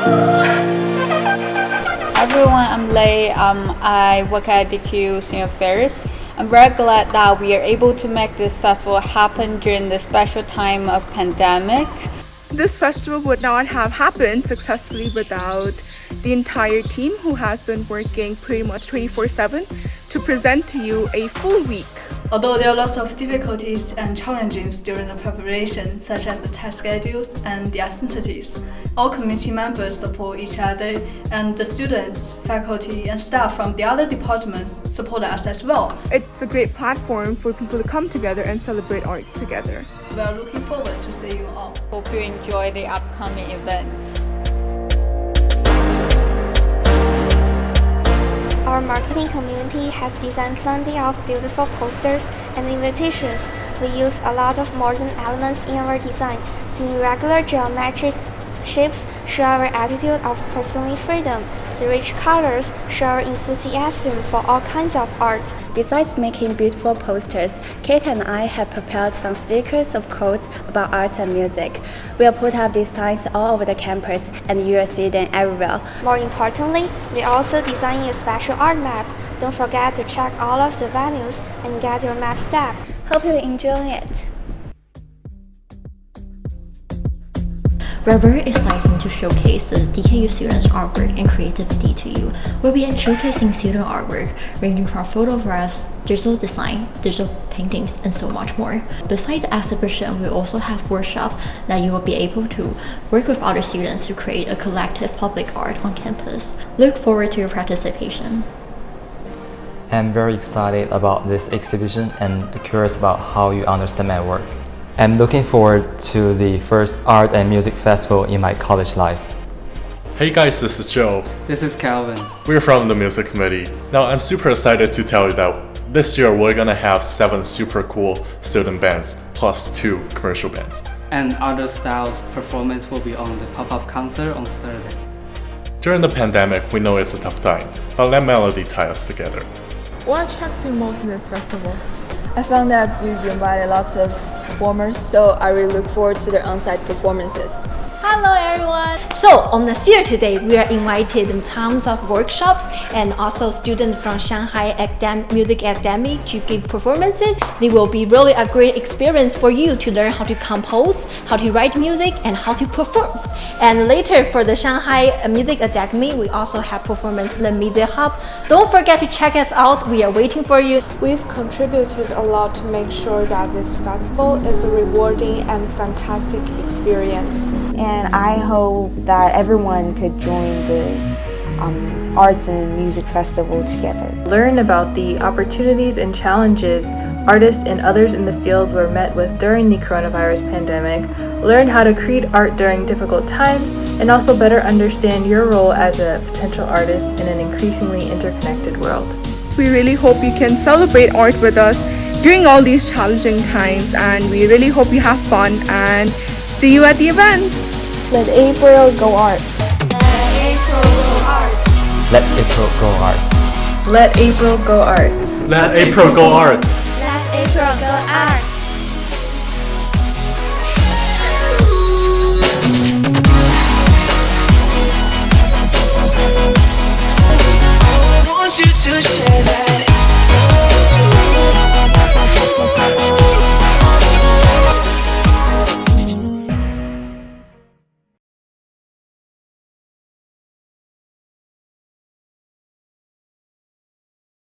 Hi everyone, I'm Lei. I work at DQ Senior Affairs. I'm very glad that we are able to make this festival happen during the special time of pandemic. This festival would not have happened successfully without the entire team who has been working pretty much 24/7 to present to you a full week. Although there are lots of difficulties and challenges during the preparation, such as the test schedules and the absentees, all community members support each other, and the students, faculty, and staff from the other departments support us as well. It's a great platform for people to come together and celebrate art together. We are looking forward to see you all. Hope you enjoy the upcoming events. Our marketing community has designed plenty of beautiful posters and invitations. We use a lot of modern elements in our design. The irregular geometric shapes show our attitude of pursuing freedom. The rich colors show our enthusiasm for all kinds of art. Besides making beautiful posters, Kate and I have prepared some stickers of quotes about arts and music. We'll put up these signs all over the campus and you'll see them everywhere. More importantly, we also designed a special art map. Don't forget to check all of the venues and get your map stamped. Hope you enjoy it. We're very excited to showcase the DKU students' artwork and creativity to you. We'll be showcasing student artwork ranging from photographs, digital design, digital paintings, and so much more. Besides the exhibition, we also have workshops that you will be able to work with other students to create a collective public art on campus. Look forward to your participation. I'm very excited about this exhibition and curious about how you understand my work. I'm looking forward to the first art and music festival in my college life. Hey guys, this is Joe. This is Calvin. We're from the music committee. Now I'm super excited to tell you that this year we're gonna have 7 super cool student bands plus 2 commercial bands. And other styles performance will be on the pop-up concert on Saturday. During the pandemic, we know it's a tough time, but let melody tie us together. What attracts you most in this festival? I found that we've invited lots of performers, so I really look forward to their on-site performances. Hello everyone! So on this year today, we are invited to tons of workshops and also students from Shanghai Music Academy to give performances. It will be really a great experience for you to learn how to compose, how to write music, and how to perform. And later for the Shanghai Music Academy, we also have performance in the Media Hub. Don't forget to check us out. We are waiting for you. We've contributed a lot to make sure that this festival is a rewarding and fantastic experience. And I hope that everyone could join this arts and music festival together. Learn about the opportunities and challenges artists and others in the field were met with during the coronavirus pandemic. Learn how to create art during difficult times and also better understand your role as a potential artist in an increasingly interconnected world. We really hope you can celebrate art with us during all these challenging times, and we really hope you have fun and see you at the events. Let April go arts. Let April go arts. Let April go arts. Let April go arts. Let April go arts. Let April go arts. I want you to share that.